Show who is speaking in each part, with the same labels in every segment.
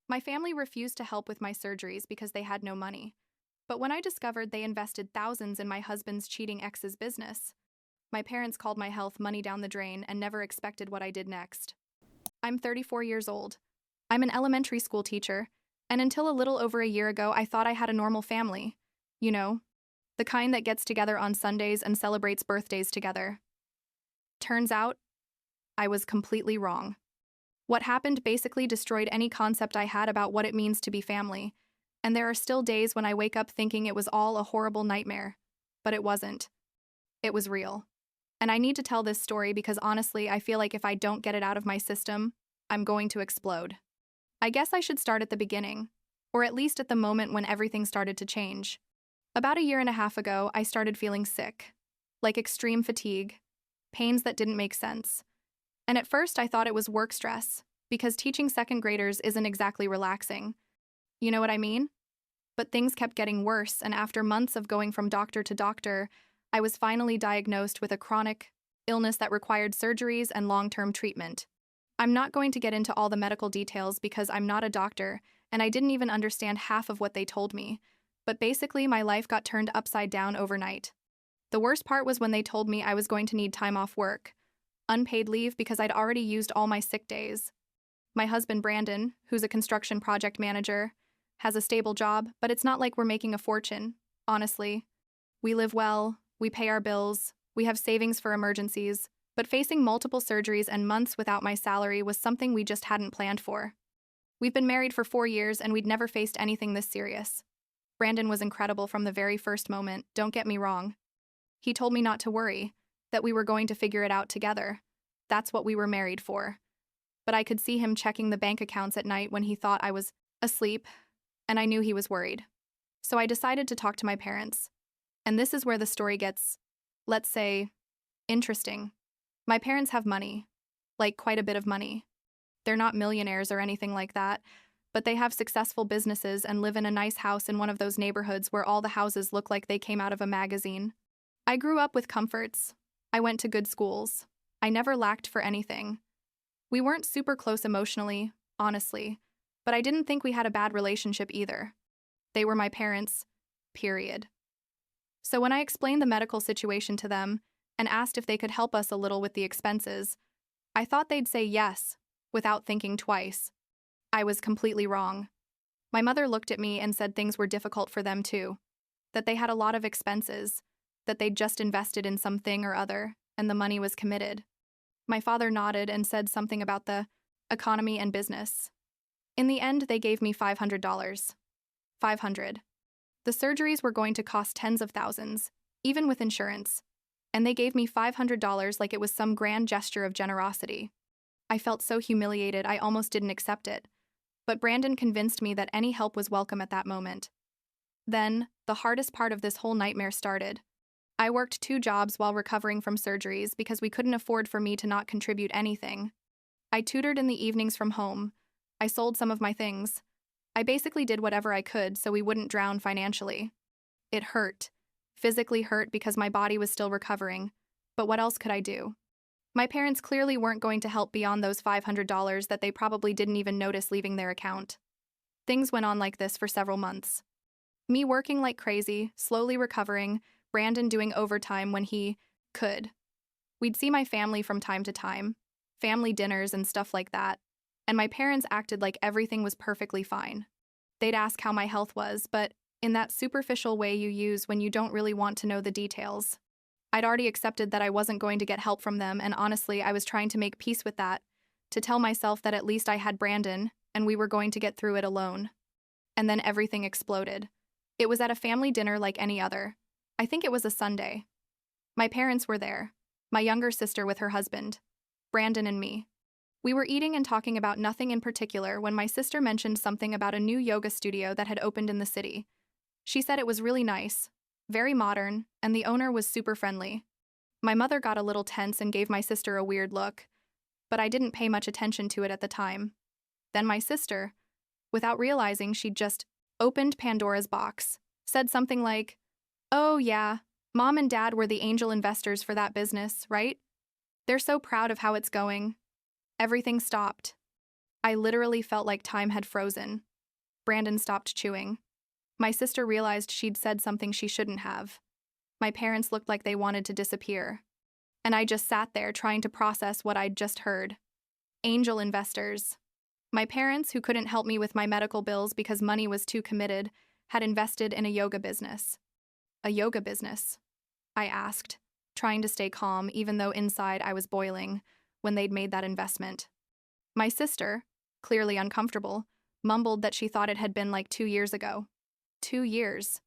Speaker 1: My family refused to help with my surgeries because they had no money. But when I discovered they invested thousands in my husband's cheating ex's business, my parents called my health money down the drain and never expected what I did next. I'm 34 years old. I'm an elementary school teacher, and until a little over a year ago, I thought I had a normal family. You know, the kind that gets together on Sundays and celebrates birthdays together. Turns out, I was completely wrong. What happened basically destroyed any concept I had about what it means to be family, and there are still days when I wake up thinking it was all a horrible nightmare. But it wasn't. It was real. And I need to tell this story because honestly, I feel like if I don't get it out of my system, I'm going to explode. I guess I should start at the beginning, or at least at the moment when everything started to change. About a year and a half ago, I started feeling sick, like extreme fatigue, pains that didn't make sense. And at first, I thought it was work stress, because teaching second graders isn't exactly relaxing. You know what I mean? But things kept getting worse, and after months of going from doctor to doctor, I was finally diagnosed with a chronic illness that required surgeries and long-term treatment. I'm not going to get into all the medical details because I'm not a doctor, and I didn't even understand half of what they told me. But basically, my life got turned upside down overnight. The worst part was when they told me I was going to need time off work, unpaid leave because I'd already used all my sick days. My husband, Brandon, who's a construction project manager, has a stable job, but it's not like we're making a fortune, honestly. We live well, we pay our bills, we have savings for emergencies, but facing multiple surgeries and months without my salary was something we just hadn't planned for. We've been married for 4 years and we'd never faced anything this serious. Brandon was incredible from the very first moment, don't get me wrong. He told me not to worry, that we were going to figure it out together. That's what we were married for. But I could see him checking the bank accounts at night when he thought I was asleep, and I knew he was worried. So I decided to talk to my parents. And this is where the story gets, let's say, interesting. My parents have money, like quite a bit of money. They're not millionaires or anything like that, but they have successful businesses and live in a nice house in one of those neighborhoods where all the houses look like they came out of a magazine. I grew up with comforts. I went to good schools. I never lacked for anything. We weren't super close emotionally, honestly, but I didn't think we had a bad relationship either. They were my parents, period. So when I explained the medical situation to them and asked if they could help us a little with the expenses, I thought they'd say yes, without thinking twice. I was completely wrong. My mother looked at me and said things were difficult for them too, that they had a lot of expenses, that they'd just invested in something or other, and the money was committed. My father nodded and said something about the economy and business. In the end, they gave me $500. $500. The surgeries were going to cost tens of thousands, even with insurance, and they gave me $500 like it was some grand gesture of generosity. I felt so humiliated I almost didn't accept it, but Brandon convinced me that any help was welcome at that moment. Then, the hardest part of this whole nightmare started. I worked 2 jobs while recovering from surgeries because we couldn't afford for me to not contribute anything. I tutored in the evenings from home. I sold some of my things. I basically did whatever I could so we wouldn't drown financially. It hurt. Physically hurt because my body was still recovering. But what else could I do? My parents clearly weren't going to help beyond those $500 that they probably didn't even notice leaving their account. Things went on like this for several months. Me working like crazy, slowly recovering, Brandon doing overtime when he could. We'd see my family from time to time, family dinners and stuff like that, and my parents acted like everything was perfectly fine. They'd ask how my health was, but in that superficial way you use when you don't really want to know the details. I'd already accepted that I wasn't going to get help from them, and honestly, I was trying to make peace with that, to tell myself that at least I had Brandon, and we were going to get through it alone. And then everything exploded. It was at a family dinner like any other. I think it was a Sunday. My parents were there, my younger sister with her husband, Brandon and me. We were eating and talking about nothing in particular when my sister mentioned something about a new yoga studio that had opened in the city. She said it was really nice, very modern, and the owner was super friendly. My mother got a little tense and gave my sister a weird look, but I didn't pay much attention to it at the time. Then my sister, without realizing she'd just opened Pandora's box, said something like, "Oh yeah, Mom and Dad were the angel investors for that business, right? They're so proud of how it's going." Everything stopped. I literally felt like time had frozen. Brandon stopped chewing. My sister realized she'd said something she shouldn't have. My parents looked like they wanted to disappear. And I just sat there trying to process what I'd just heard. Angel investors. My parents, who couldn't help me with my medical bills because money was too committed, had invested in a yoga business. A yoga business? I asked, trying to stay calm even though inside I was boiling when they'd made that investment. My sister, clearly uncomfortable, mumbled that she thought it had been like 2 years ago. 2 years.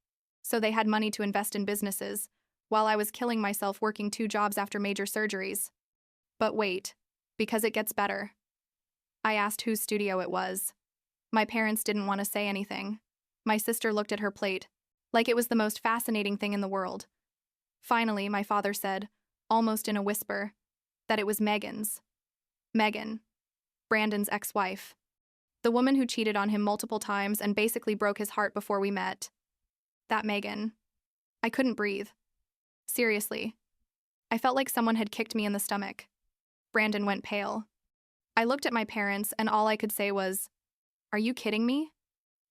Speaker 1: So they had money to invest in businesses, while I was killing myself working 2 jobs after major surgeries. But wait, because it gets better. I asked whose studio it was. My parents didn't want to say anything. My sister looked at her plate, like it was the most fascinating thing in the world. Finally, my father said, almost in a whisper, that it was Megan's. Megan, Brandon's ex-wife. The woman who cheated on him multiple times and basically broke his heart before we met. That Megan. I couldn't breathe. Seriously. I felt like someone had kicked me in the stomach. Brandon went pale. I looked at my parents and all I could say was, "Are you kidding me?"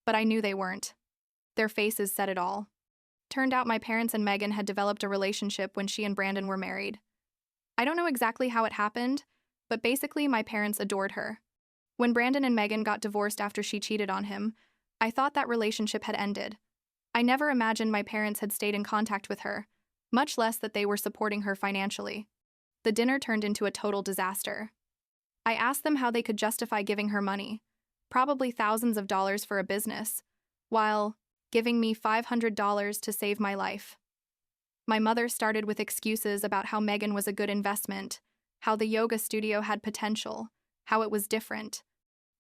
Speaker 1: But I knew they weren't. Their faces said it all. Turned out my parents and Megan had developed a relationship when she and Brandon were married. I don't know exactly how it happened, but basically my parents adored her. When Brandon and Megan got divorced after she cheated on him, I thought that relationship had ended. I never imagined my parents had stayed in contact with her, much less that they were supporting her financially. The dinner turned into a total disaster. I asked them how they could justify giving her money, probably thousands of dollars for a business, while giving me $500 to save my life. My mother started with excuses about how Megan was a good investment, how the yoga studio had potential, how it was different.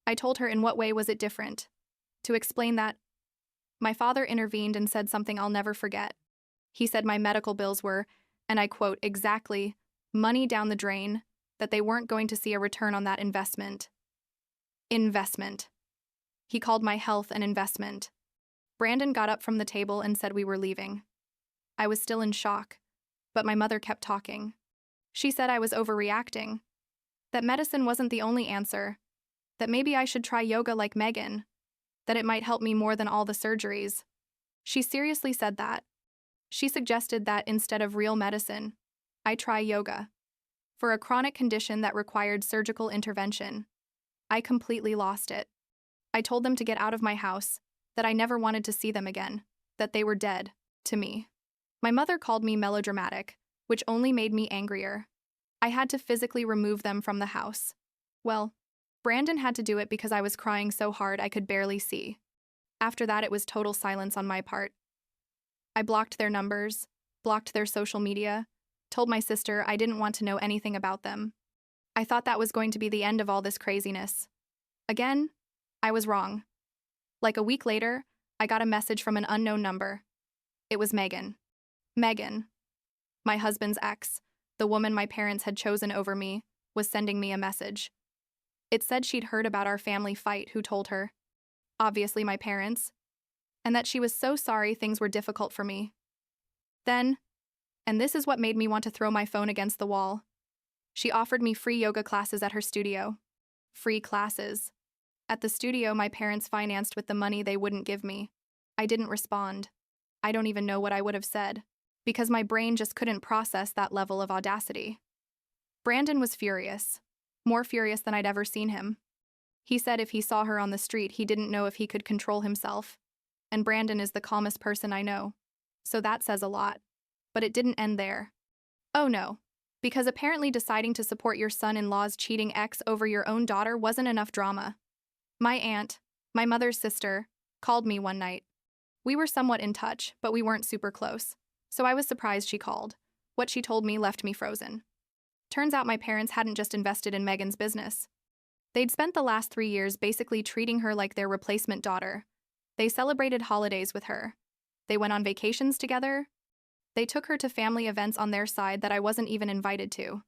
Speaker 1: I told her in what way was it different. To explain that, my father intervened and said something I'll never forget. He said my medical bills were, and I quote exactly, money down the drain, that they weren't going to see a return on that investment. Investment. He called my health an investment. Brandon got up from the table and said we were leaving. I was still in shock, but my mother kept talking. She said I was overreacting, that medicine wasn't the only answer, that maybe I should try yoga like Megan, that it might help me more than all the surgeries. She seriously said that. She suggested that instead of real medicine, I try yoga. For a chronic condition that required surgical intervention. I completely lost it. I told them to get out of my house, that I never wanted to see them again, that they were dead, to me. My mother called me melodramatic, which only made me angrier. I had to physically remove them from the house. Well, Brandon had to do it because I was crying so hard I could barely see. After that, it was total silence on my part. I blocked their numbers, blocked their social media, told my sister I didn't want to know anything about them. I thought that was going to be the end of all this craziness. Again, I was wrong. Like a week later, I got a message from an unknown number. It was Megan. Megan, my husband's ex, the woman my parents had chosen over me, was sending me a message. It said she'd heard about our family fight, who told her. Obviously my parents. And that she was so sorry things were difficult for me. Then, and this is what made me want to throw my phone against the wall, she offered me free yoga classes at her studio. Free classes. At the studio my parents financed with the money they wouldn't give me. I didn't respond. I don't even know what I would have said, because my brain just couldn't process that level of audacity. Brandon was furious. More furious than I'd ever seen him. He said if he saw her on the street, he didn't know if he could control himself. And Brandon is the calmest person I know. So that says a lot. But it didn't end there. Oh no. Because apparently deciding to support your son-in-law's cheating ex over your own daughter wasn't enough drama. My aunt, my mother's sister, called me one night. We were somewhat in touch, but we weren't super close. So I was surprised she called. What she told me left me frozen. Turns out my parents hadn't just invested in Megan's business. They'd spent the last 3 years basically treating her like their replacement daughter. They celebrated holidays with her. They went on vacations together. They took her to family events on their side that I wasn't even invited to.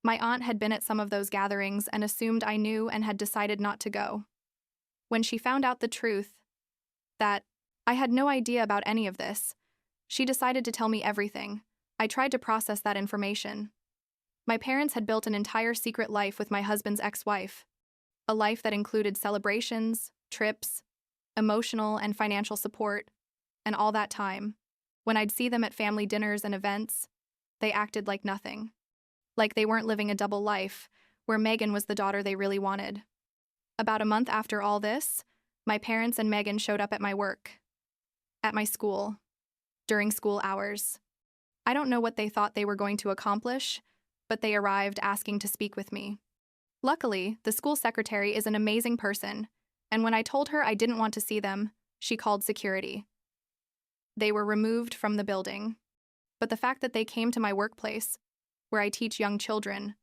Speaker 1: My aunt had been at some of those gatherings and assumed I knew and had decided not to go. When she found out the truth, that I had no idea about any of this, she decided to tell me everything. I tried to process that information. My parents had built an entire secret life with my husband's ex-wife. a life that included celebrations, trips, emotional and financial support, and all that time. When I'd see them at family dinners and events, they acted like nothing. Like they weren't living a double life, where Megan was the daughter they really wanted. About a month after all this, my parents and Megan showed up at my work, at my school, during school hours. I don't know what they thought they were going to accomplish, but they arrived asking to speak with me. Luckily, the school secretary is an amazing person, and when I told her I didn't want to see them, she called security. They were removed from the building. But the fact that they came to my workplace, where I teach young children,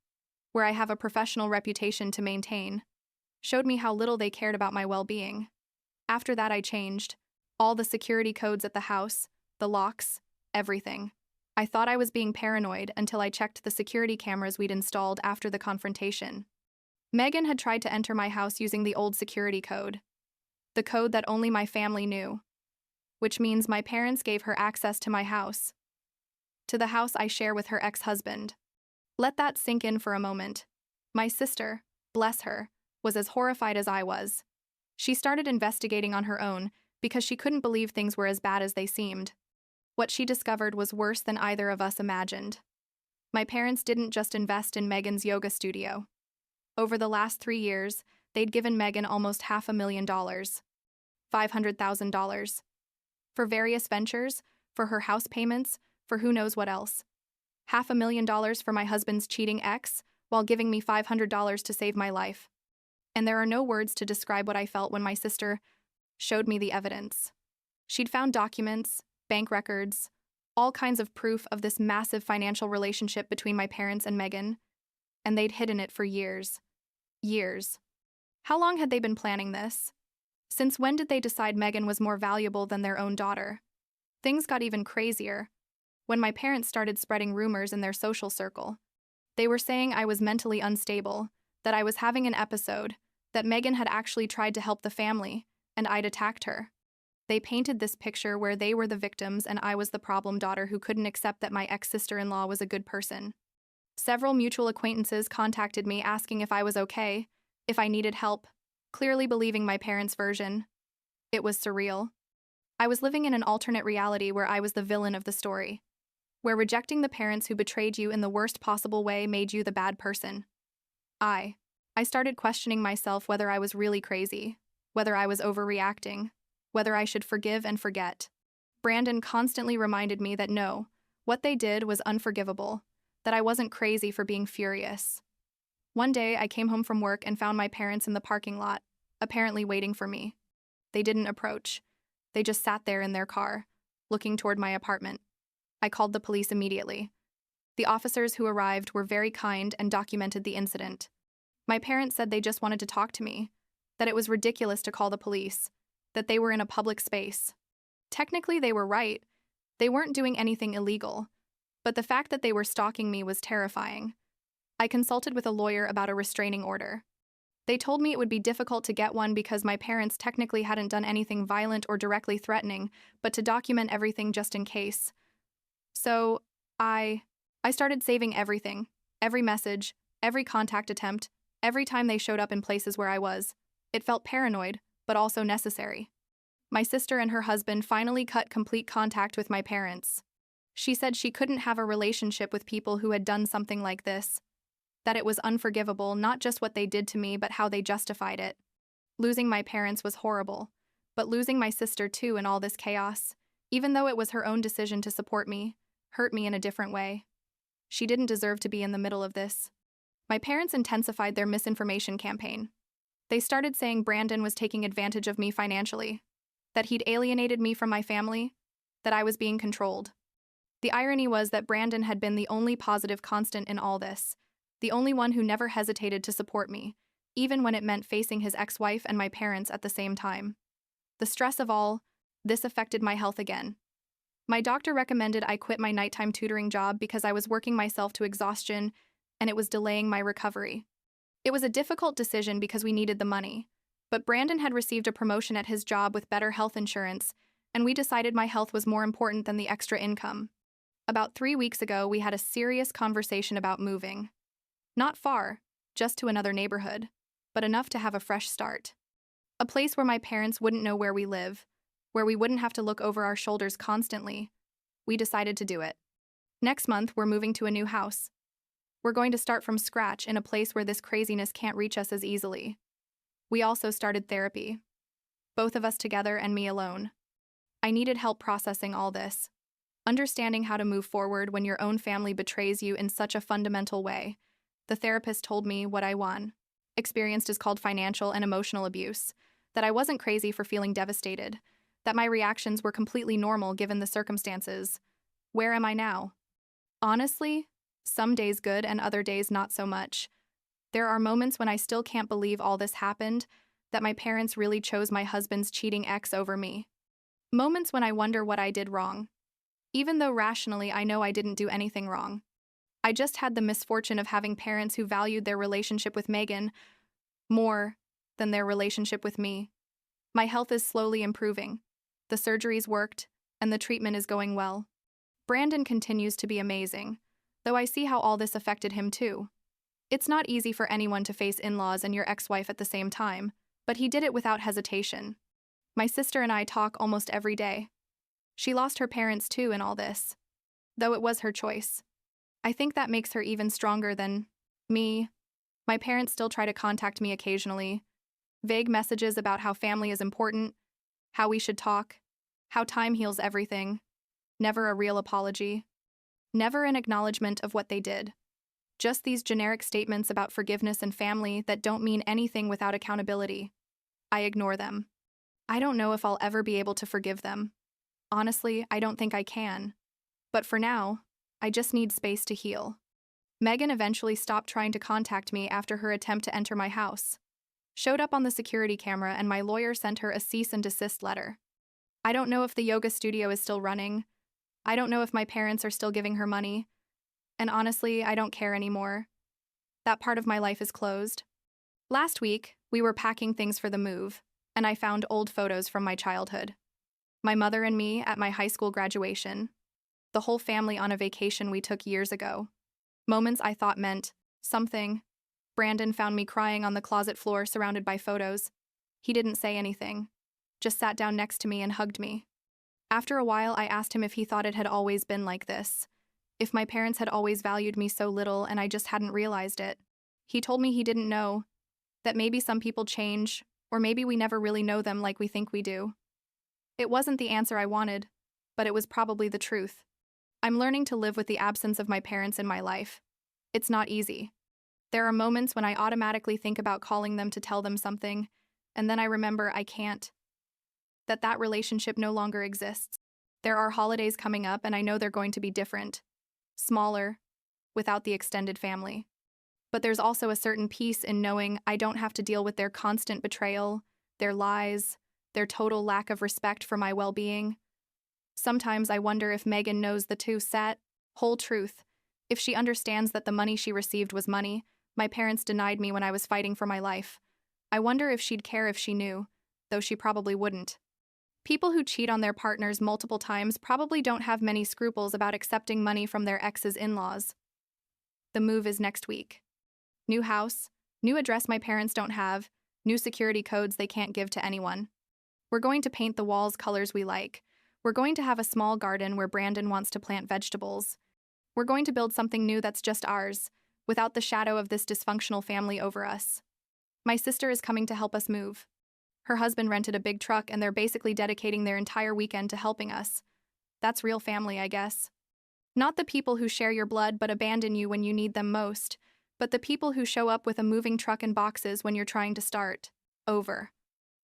Speaker 1: where I have a professional reputation to maintain, showed me how little they cared about my well-being. After that, I changed. All the security codes at the house, the locks, everything. I thought I was being paranoid until I checked the security cameras we'd installed after the confrontation. Megan had tried to enter my house using the old security code, the code that only my family knew, which means my parents gave her access to my house, to the house I share with her ex-husband. Let that sink in for a moment. My sister, bless her, was as horrified as I was. She started investigating on her own because she couldn't believe things were as bad as they seemed. What she discovered was worse than either of us imagined. My parents didn't just invest in Megan's yoga studio. Over the last 3 years, they'd given Megan almost $500,000, $500,000, for various ventures, for her house payments, for who knows what else. $500,000 for my husband's cheating ex, while giving me $500 to save my life. And there are no words to describe what I felt when my sister showed me the evidence. She'd found documents, bank records, all kinds of proof of this massive financial relationship between my parents and Megan, and they'd hidden it for years. Years. How long had they been planning this? Since when did they decide Megan was more valuable than their own daughter? Things got even crazier when my parents started spreading rumors in their social circle. They were saying I was mentally unstable, that I was having an episode, that Megan had actually tried to help the family, and I'd attacked her. They painted this picture where they were the victims and I was the problem daughter who couldn't accept that my ex-sister-in-law was a good person. Several mutual acquaintances contacted me asking if I was okay, if I needed help, clearly believing my parents' version. It was surreal. I was living in an alternate reality where I was the villain of the story, where rejecting the parents who betrayed you in the worst possible way made you the bad person. I started questioning myself whether I was really crazy, whether I was overreacting, whether I should forgive and forget. Brandon constantly reminded me that no, what they did was unforgivable, that I wasn't crazy for being furious. One day, I came home from work and found my parents in the parking lot, apparently waiting for me. They didn't approach. They just sat there in their car, looking toward my apartment. I called the police immediately. The officers who arrived were very kind and documented the incident. My parents said they just wanted to talk to me, that it was ridiculous to call the police, that they were in a public space. Technically, they were right. They weren't doing anything illegal, but the fact that they were stalking me was terrifying. I consulted with a lawyer about a restraining order. They told me it would be difficult to get one because my parents technically hadn't done anything violent or directly threatening, but to document everything just in case. So, I started saving everything, every message, every contact attempt, every time they showed up in places where I was. It felt paranoid, but also necessary. My sister and her husband finally cut complete contact with my parents. She said she couldn't have a relationship with people who had done something like this, that it was unforgivable, not just what they did to me, but how they justified it. Losing my parents was horrible, but losing my sister too in all this chaos, even though it was her own decision to support me, hurt me in a different way. She didn't deserve to be in the middle of this. My parents intensified their misinformation campaign. They started saying Brandon was taking advantage of me financially, that he'd alienated me from my family, that I was being controlled. The irony was that Brandon had been the only positive constant in all this, the only one who never hesitated to support me, even when it meant facing his ex-wife and my parents at the same time. The stress of all this affected my health again. My doctor recommended I quit my nighttime tutoring job because I was working myself to exhaustion and it was delaying my recovery. It was a difficult decision because we needed the money, but Brandon had received a promotion at his job with better health insurance, and we decided my health was more important than the extra income. About 3 weeks ago, we had a serious conversation about moving. Not far, just to another neighborhood. but enough to have a fresh start. A place where my parents wouldn't know where we live, where we wouldn't have to look over our shoulders constantly. We decided to do it. Next month, we're moving to a new house. We're going to start from scratch in a place where this craziness can't reach us as easily. We also started therapy. Both of us together and me alone. I needed help processing all this. Understanding how to move forward when your own family betrays you in such a fundamental way. The therapist told me what I experienced is called financial and emotional abuse, that I wasn't crazy for feeling devastated, that my reactions were completely normal given the circumstances. Where am I now? Honestly, some days good and other days not so much. There are moments when I still can't believe all this happened, that my parents really chose my husband's cheating ex over me. Moments when I wonder what I did wrong. Even though rationally I know I didn't do anything wrong. I just had the misfortune of having parents who valued their relationship with Megan more than their relationship with me. My health is slowly improving. The surgeries worked, and the treatment is going well. Brandon continues to be amazing, though I see how all this affected him too. It's not easy for anyone to face in-laws and your ex-wife at the same time, but he did it without hesitation. My sister and I talk almost every day. She lost her parents too in all this, though it was her choice. I think that makes her even stronger than me. My parents still try to contact me occasionally. Vague messages about how family is important, how we should talk, how time heals everything. Never a real apology. Never an acknowledgement of what they did. Just these generic statements about forgiveness and family that don't mean anything without accountability. I ignore them. I don't know if I'll ever be able to forgive them. Honestly, I don't think I can. But for now, I just need space to heal. Megan eventually stopped trying to contact me after her attempt to enter my house. Showed up on the security camera and my lawyer sent her a cease and desist letter. I don't know if the yoga studio is still running. I don't know if my parents are still giving her money. And honestly, I don't care anymore. That part of my life is closed. Last week, we were packing things for the move, and I found old photos from my childhood. My mother and me at my high school graduation. The whole family on a vacation we took years ago. Moments I thought meant something. Brandon found me crying on the closet floor surrounded by photos. He didn't say anything, just sat down next to me and hugged me. After a while, I asked him if he thought it had always been like this, if my parents had always valued me so little and I just hadn't realized it. He told me he didn't know, that maybe some people change, or maybe we never really know them like we think we do. It wasn't the answer I wanted, but it was probably the truth. I'm learning to live with the absence of my parents in my life. It's not easy. There are moments when I automatically think about calling them to tell them something, and then I remember I can't. That relationship no longer exists. There are holidays coming up and I know they're going to be different. Smaller, without the extended family. But there's also a certain peace in knowing I don't have to deal with their constant betrayal, their lies, their total lack of respect for my well-being. Sometimes I wonder if Megan knows the whole truth. If she understands that the money she received was money, my parents denied me when I was fighting for my life. I wonder if she'd care if she knew, though she probably wouldn't. People who cheat on their partners multiple times probably don't have many scruples about accepting money from their ex's in-laws. The move is next week. New house, new address my parents don't have, new security codes they can't give to anyone. We're going to paint the walls colors we like. We're going to have a small garden where Brandon wants to plant vegetables. We're going to build something new that's just ours, without the shadow of this dysfunctional family over us. My sister is coming to help us move. Her husband rented a big truck and they're basically dedicating their entire weekend to helping us. That's real family, I guess. Not the people who share your blood but abandon you when you need them most, but the people who show up with a moving truck and boxes when you're trying to start over.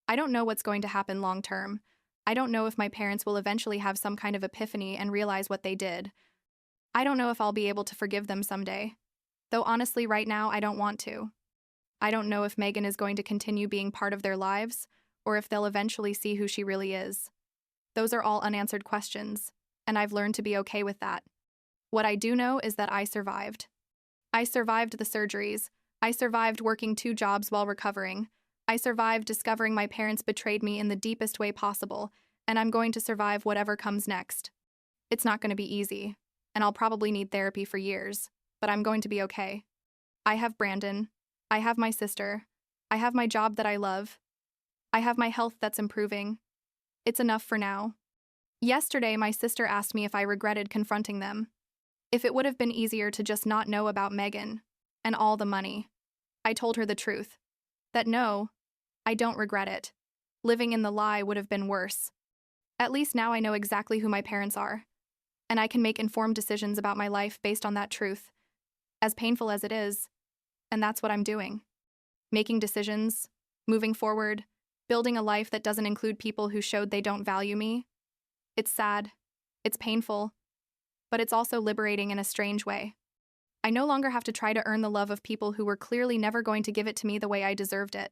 Speaker 1: I don't know what's going to happen long term. I don't know if my parents will eventually have some kind of epiphany and realize what they did. I don't know if I'll be able to forgive them someday. Though honestly, right now, I don't want to. I don't know if Megan is going to continue being part of their lives, or if they'll eventually see who she really is. Those are all unanswered questions, and I've learned to be okay with that. What I do know is that I survived. I survived the surgeries. I survived working 2 jobs while recovering. I survived discovering my parents betrayed me in the deepest way possible, and I'm going to survive whatever comes next. It's not going to be easy, and I'll probably need therapy for years, but I'm going to be okay. I have Brandon. I have my sister. I have my job that I love. I have my health that's improving. It's enough for now. Yesterday, my sister asked me if I regretted confronting them. If it would have been easier to just not know about Megan and all the money. I told her the truth. That no, I don't regret it. Living in the lie would have been worse. At least now I know exactly who my parents are, and I can make informed decisions about my life based on that truth, as painful as it is, and that's what I'm doing. Making decisions, moving forward, building a life that doesn't include people who showed they don't value me. It's sad, it's painful, but it's also liberating in a strange way. I no longer have to try to earn the love of people who were clearly never going to give it to me the way I deserved it.